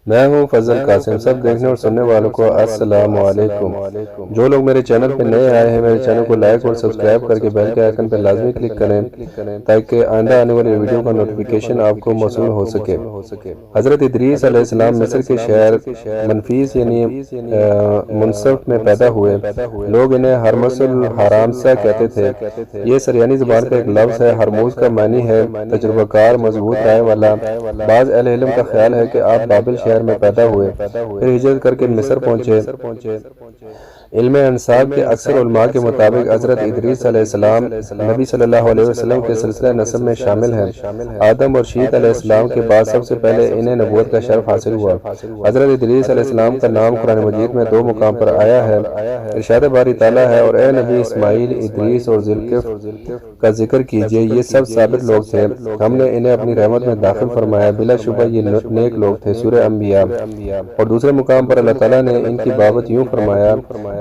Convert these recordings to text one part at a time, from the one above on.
میں ہوں فضل قاسم۔ سب دیکھنے اور سننے والوں کو السلام علیکم۔ جو لوگ میرے چینل پہ نئے آئے ہیں میرے چینل کو لائک اور سبسکرائب کر کے بیل کے آئیکن پہ لازمی کلک کریں تاکہ آئندہ آنے والی ویڈیو کا نوٹیفیکیشن آپ کو موصول ہو سکے۔ حضرت ادریس علیہ السلام مصر کے شہر منفیس یعنی منصف میں پیدا ہوئے۔ لوگ انہیں حرمس الحرامسہ کہتے تھے۔ یہ سریانی زبان کا ایک لفظ ہے۔ حرموز کا معنی ہے تجربہ کار، مضبوط رائے والا۔ بعض اہل علم کا خیال ہے کہ آپ بابل شہر میں پیدا ہوئے، پھر ہجرت کر کے مصر پہنچے۔ علم انساب کے اکثر علماء کے مطابق حضرت ادریس علیہ السلام نبی صلی اللہ علیہ وسلم کے سلسلہ نسب میں شامل ہیں۔ آدم اور شیت علیہ السلام کے بعد سب سے پہلے انہیں نبوت کا شرف حاصل ہوا۔ حضرت ادریس علیہ السلام کا نام قرآن مجید میں 2 مقام پر آیا ہے۔ ارشاد باری تعالیٰ ہے، اور اے نبی اسماعیل، ادریس اور ذوالکفل کا ذکر کیجئے، یہ سب ثابت لوگ تھے، ہم نے انہیں اپنی رحمت میں داخل فرمایا، بلا شبہ یہ نیک لوگ تھے۔ سورہ انبیاء۔ اور دوسرے مقام پر اللہ تعالیٰ نے ان کی بابت یوں فرمایا،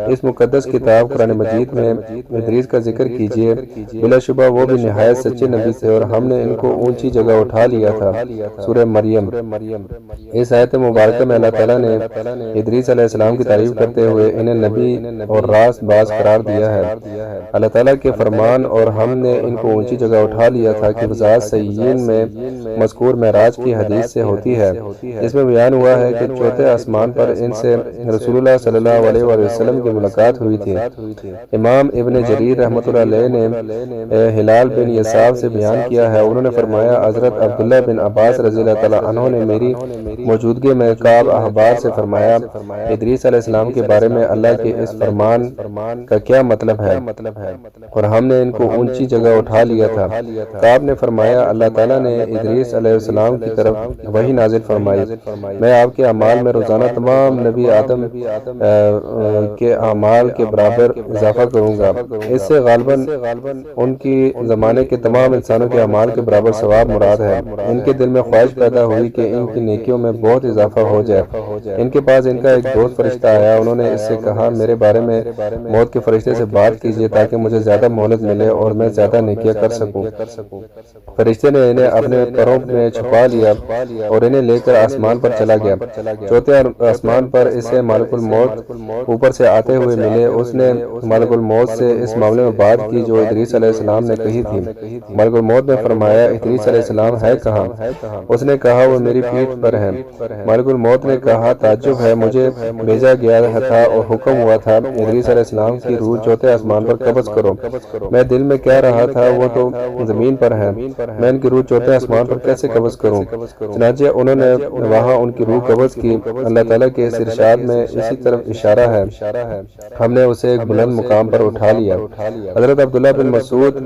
اس مقدس کتاب قرآن مجید میں ادریس کا ذکر کیجئے، بلا شبہ وہ بھی نہایت سچے نبی تھے اور ہم نے ان کو اونچی جگہ اٹھا لیا تھا۔ سورہ مریم۔ اس آیت مبارکہ میں اللہ تعالیٰ نے ادریس علیہ السلام کی تعریف کرتے ہوئے انہیں نبی اور راست باز قرار دیا ہے۔ اللہ تعالیٰ کے فرمان اور ہم نے ان کو اونچی جگہ اٹھا لیا تھا کہ وضاحت صحیحین میں مذکور معراج کی حدیث سے ہوتی ہے، جس میں بیان ہوا ہے کہ چوتھے آسمان پر ان سے رسول اللہ صلی اللہ علیہ وسلم کی ملاقات ہوئی تھی۔ امام ابن جریر رحمۃ اللہ علیہ نے ہلال بن یساف سے بیان کیا ہے، انہوں نے فرمایا حضرت عبداللہ بن عباس رضی اللہ تعالیٰ عنہ نے میری موجودگی میں کعب احبار سے فرمایا، ادریس علیہ السلام کے بارے میں اللہ کے اس فرمان کا کیا مطلب ہے، اور ہم نے ان کو اونچی جگہ اٹھا لیا تھا۔ کعب نے فرمایا اللہ تعالیٰ نے ادریس علیہ السلام کی طرف وحی نازل فرمائی، میں آپ کے اعمال میں روزانہ تمام نبی آدم کے اعمال کے برابر اضافہ کروں گا۔ اس سے غالباً ان کی زمانے کے تمام انسانوں کے اعمال کے برابر ثواب مراد ہے۔ ان کے دل میں خواہش پیدا ہوئی کہ ان کی نیکیوں میں بہت اضافہ ہو جائے۔ ان کے پاس ان کا ایک دوست فرشتہ آیا، انہوں نے اس سے کہا میرے بارے میں موت کے فرشتے سے بات کیجیے تاکہ مجھے زیادہ مہلت ملے اور میں زیادہ نیکیاں کر سکوں۔ فرشتے نے انہیں اپنے پروں میں چھپا لیا اور انہیں لے کر آسمان پر چلا گیا۔ چوتھے آسمان پر اسے ملک الموت اوپر سے آتے ہوئے ملے۔ اس نے ملک الموت سے اس معاملے میں بات کی جو ادریس علیہ السلام نے کہی تھی۔ ملک الموت نے فرمایا ادریس علیہ السلام ہے کہاں؟ اس نے کہا وہ میری پیٹھ پر ہے۔ ملک الموت نے کہا تعجب ہے، مجھے بھیجا گیا تھا اور حکم ہوا تھا ادریس علیہ السلام کی روح چوتھے آسمان پر قبض کرو۔ میں دل میں کہہ رہا تھا وہ تو زمین پر ہے، میں ان کی روح چوتھے آسمان پر کیسے قبض کروں؟ چنانچہ انہوں نے وہاں ان کی روح قبض کی۔ اللہ تعالیٰ کے اس ارشاد میں اسی طرف اشارہ ہے، ہم نے اسے ایک بلند مقام پر اٹھا لیا۔ حضرت عبداللہ بن مسعود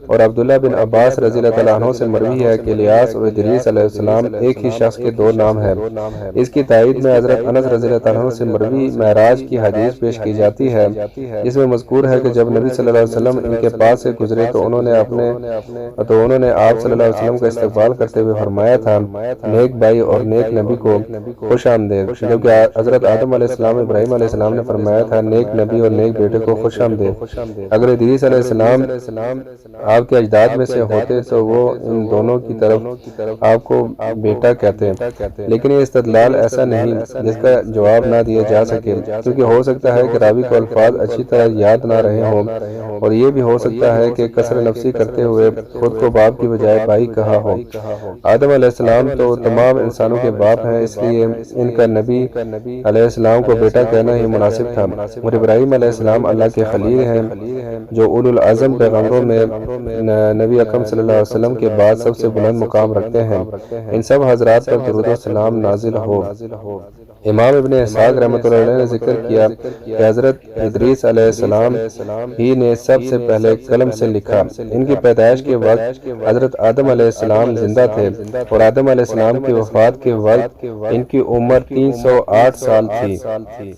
اور عبداللہ بن عباس رضی اللہ تعالیٰ عنہ سے مروی ہے کہ الیاس اور ادریس علیہ السلام ایک ہی شخص کے 2 نام ہیں۔ اس کی تائید میں حضرت انس رضی اللہ تعالیٰ عنہ سے مروی معراج کی حدیث پیش کی جاتی ہے، جس میں مذکور ہے کہ جب نبی صلی اللہ علیہ وسلم ان کے پاس سے گزرے تو انہوں نے آپ صلی اللہ علیہ وسلم کا استقبال کرتے ہوئے فرمایا تھا نیک بھائی اور نیک نبی کو خوش آمدید، جبکہ حضرت آدم علیہ السلام ابراہیم علیہ السلام نے فرمایا تھا نیک نبی اور نیک بیٹے کو خوش آمدید۔ اگر ادریس علیہ السلام آپ کے اجداد میں سے ہوتے تو وہ ان دونوں کی طرف آپ کو بیٹا کہتے، لیکن یہ استدلال ایسا نہیں جس کا جواب نہ دیا جا سکے، کیونکہ ہو سکتا ہے کہ راوی کو الفاظ اچھی طرح یاد نہ رہے ہوں، اور یہ بھی ہو سکتا ہے کہ کثر نفسی کرتے ہوئے خود کو باپ کی بجائے بھائی کہا ہو۔ آدم علیہ السلام تو تمام انسانوں کے باپ ہیں، اس لیے ان کا نبی علیہ السلام کو بیٹا کہنا ہی مناسب تھا، اور ابراہیم علیہ السلام اللہ کے خلیل ہیں جو اولو العزم پیغمبروں میں نبی اکرم صلی اللہ علیہ وسلم کے بعد سب سے بلند مقام رکھتے ہیں۔ ان سب حضرات پر درود و سلام نازل ہو۔ امام ابن اسحاق رحمۃ اللہ علیہ نے ذکر کیا کہ حضرت ادریس علیہ السلام ہی نے سب سے پہلے قلم سے لکھا۔ ان کی پیدائش کے وقت حضرت آدم علیہ السلام زندہ تھے، اور آدم علیہ السلام کی وفات کے وقت ان کی عمر 308 سال تھی۔